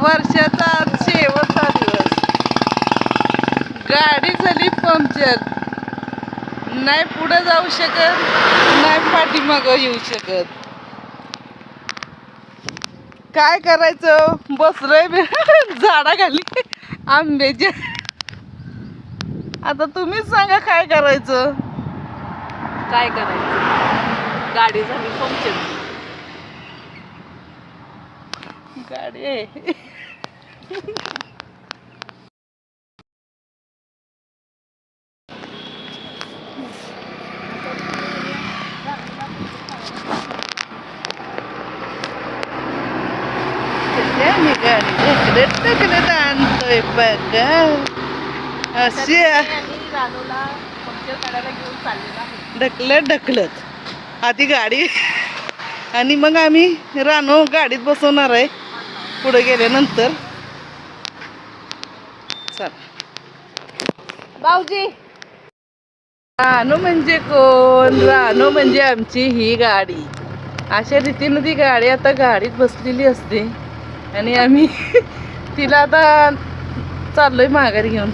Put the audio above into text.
वर्षाचा आज शेवटचा दिवस. गाडी झाली पंक्चर. नाही पुढे जाऊ शकत, नाही पाठीमागं येऊ शकत. काय करायचं, बसलोय झाडाखाली आंब्याच्या. आता तुम्हीच सांगा काय करायचं. काय करायचं, गाडी झाली पंक्चर. गाडी आहे. मी गाडी ढकलत ढकलत आणतोय बघा. अशी रानूला पंक्चर काढायला घेऊन चाललेला आहे. ढकलत ढकलत आधी गाडी आणि मग आम्ही रानू गाडीत बसवणार आहे पुढे गेल्यानंतर. चल भाऊजी, रानू म्हणजे कोण? रानू म्हणजे आमची ही गाडी. अशा रीतीनं ती गाडी आता गाडीत बसलेली असते आणि आम्ही तिला आता चाललोय माघारी घेऊन.